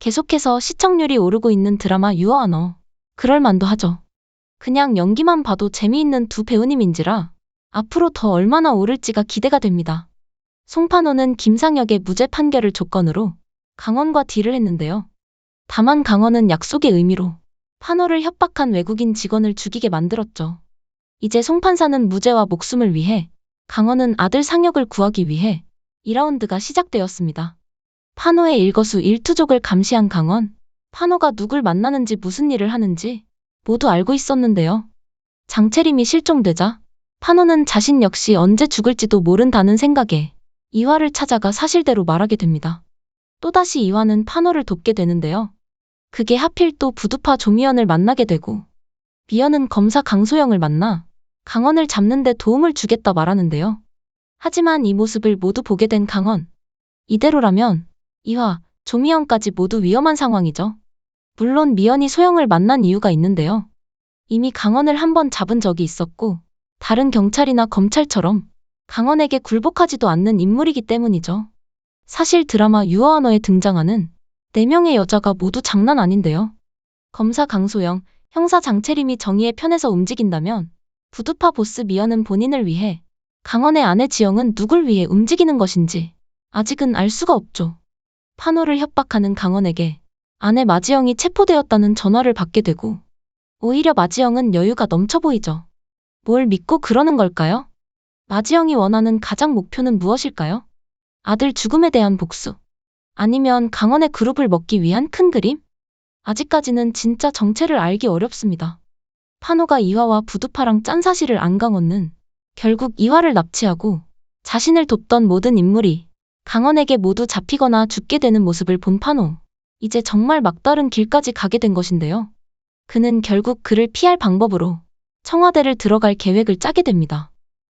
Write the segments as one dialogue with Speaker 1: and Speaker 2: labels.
Speaker 1: 계속해서 시청률이 오르고 있는 드라마 유어언어. 그럴만도 하죠. 그냥 연기만 봐도 재미있는 두 배우님인지라 앞으로 더 얼마나 오를지가 기대가 됩니다. 송판호는 김상혁의 무죄 판결을 조건으로 강원과 딜을 했는데요. 다만 강원은 약속의 의미로 판호를 협박한 외국인 직원을 죽이게 만들었죠. 이제 송 판사는 무죄와 목숨을 위해, 강원은 아들 상혁을 구하기 위해 2라운드가 시작되었습니다. 판호의 일거수일투족을 감시한 강원, 판호가 누굴 만나는지 무슨 일을 하는지 모두 알고 있었는데요. 장채림이 실종되자 판호는 자신 역시 언제 죽을지도 모른다는 생각에 이화를 찾아가 사실대로 말하게 됩니다. 또다시 이화는 판호를 돕게 되는데요. 그게 하필 또 부두파 조미연을 만나게 되고, 미연은 검사 강소영을 만나 강원을 잡는 데 도움을 주겠다 말하는데요. 하지만 이 모습을 모두 보게 된 강원. 이대로라면 이화, 조미연까지 모두 위험한 상황이죠. 물론 미연이 소영을 만난 이유가 있는데요. 이미 강원을 한번 잡은 적이 있었고, 다른 경찰이나 검찰처럼 강원에게 굴복하지도 않는 인물이기 때문이죠. 사실 드라마 유어언어에 등장하는 4명의 여자가 모두 장난 아닌데요. 검사 강소영, 형사 장채림이 정의의 편에서 움직인다면 부두파 보스 미연은 본인을 위해, 강원의 아내 지영은 누굴 위해 움직이는 것인지 아직은 알 수가 없죠. 판호를 협박하는 강원에게 아내 마지영이 체포되었다는 전화를 받게 되고, 오히려 마지영은 여유가 넘쳐 보이죠. 뭘 믿고 그러는 걸까요? 마지영이 원하는 가장 목표는 무엇일까요? 아들 죽음에 대한 복수? 아니면 강원의 그룹을 먹기 위한 큰 그림? 아직까지는 진짜 정체를 알기 어렵습니다. 판호가 이화와 부두파랑 짠 사실을 안 강원은 결국 이화를 납치하고 자신을 돕던 모든 인물이 강원에게 모두 잡히거나 죽게 되는 모습을 본 판호. 이제 정말 막다른 길까지 가게 된 것인데요. 그는 결국 그를 피할 방법으로 청와대를 들어갈 계획을 짜게 됩니다.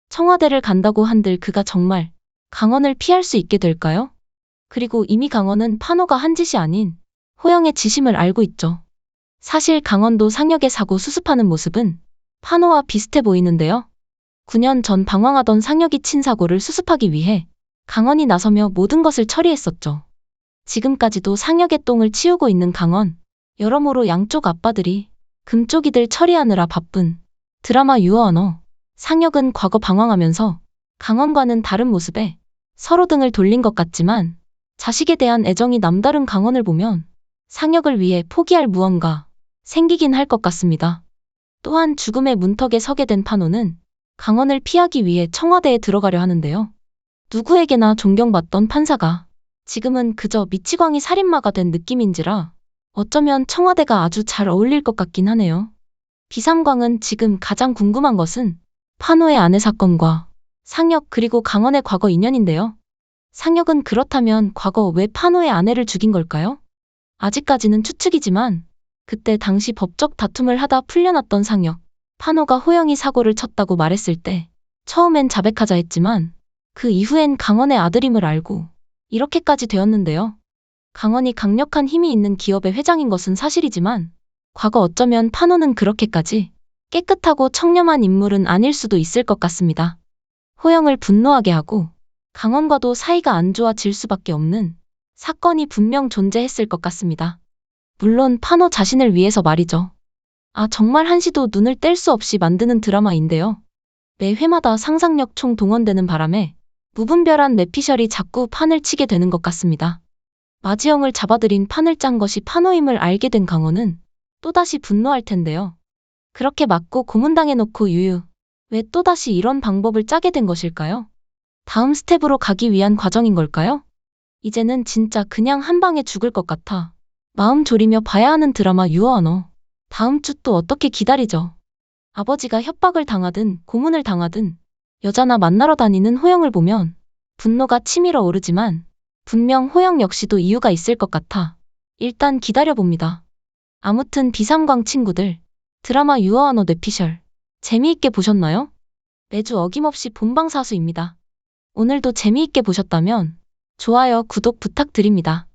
Speaker 1: 청와대를 간다고 한들 그가 정말 강원을 피할 수 있게 될까요? 그리고 이미 강원은 판호가 한 짓이 아닌 호영의 지심을 알고 있죠. 사실 강원도 상혁의 사고 수습하는 모습은 판호와 비슷해 보이는데요. 9년 전 방황하던 상혁이 친 사고를 수습하기 위해 강원이 나서며 모든 것을 처리했었죠. 지금까지도 상혁의 똥을 치우고 있는 강원. 여러모로 양쪽 아빠들이 금쪽이들 처리하느라 바쁜 드라마 유어언어. 상혁은 과거 방황하면서 강원과는 다른 모습에 서로 등을 돌린 것 같지만, 자식에 대한 애정이 남다른 강원을 보면 상혁을 위해 포기할 무언가 생기긴 할 것 같습니다. 또한 죽음의 문턱에 서게 된 판호는 강원을 피하기 위해 청와대에 들어가려 하는데요. 누구에게나 존경받던 판사가 지금은 그저 미치광이 살인마가 된 느낌인지라 어쩌면 청와대가 아주 잘 어울릴 것 같긴 하네요. 비삼광은 지금 가장 궁금한 것은 판호의 아내 사건과 상혁 그리고 강원의 과거 인연인데요. 상혁은 그렇다면 과거 왜 판호의 아내를 죽인 걸까요? 아직까지는 추측이지만 그때 당시 법적 다툼을 하다 풀려났던 상혁. 판호가 호영이 사고를 쳤다고 말했을 때 처음엔 자백하자 했지만 그 이후엔 강원의 아들임을 알고 이렇게까지 되었는데요. 강원이 강력한 힘이 있는 기업의 회장인 것은 사실이지만 과거 어쩌면 판호는 그렇게까지 깨끗하고 청렴한 인물은 아닐 수도 있을 것 같습니다. 호영을 분노하게 하고 강원과도 사이가 안 좋아질 수밖에 없는 사건이 분명 존재했을 것 같습니다. 물론 판호 자신을 위해서 말이죠. 정말 한시도 눈을 뗄 수 없이 만드는 드라마인데요. 매 회마다 상상력 총동원되는 바람에 무분별한 뇌피셜이 자꾸 판을 치게 되는 것 같습니다. 마지영을 잡아들인 판을 짠 것이 판호임을 알게 된 강원은 또다시 분노할 텐데요. 그렇게 맞고 고문당해놓고 유유. 왜 또다시 이런 방법을 짜게 된 것일까요? 다음 스텝으로 가기 위한 과정인 걸까요? 이제는 진짜 그냥 한 방에 죽을 것 같아 마음 졸이며 봐야 하는 드라마 유어언어. 다음 주 또 어떻게 기다리죠? 아버지가 협박을 당하든 고문을 당하든 여자나 만나러 다니는 호영을 보면 분노가 치밀어 오르지만 분명 호영 역시도 이유가 있을 것 같아 일단 기다려봅니다. 아무튼 비삼광 친구들, 드라마 유어언어 뇌피셜 재미있게 보셨나요? 매주 어김없이 본방사수입니다. 오늘도 재미있게 보셨다면 좋아요, 구독 부탁드립니다.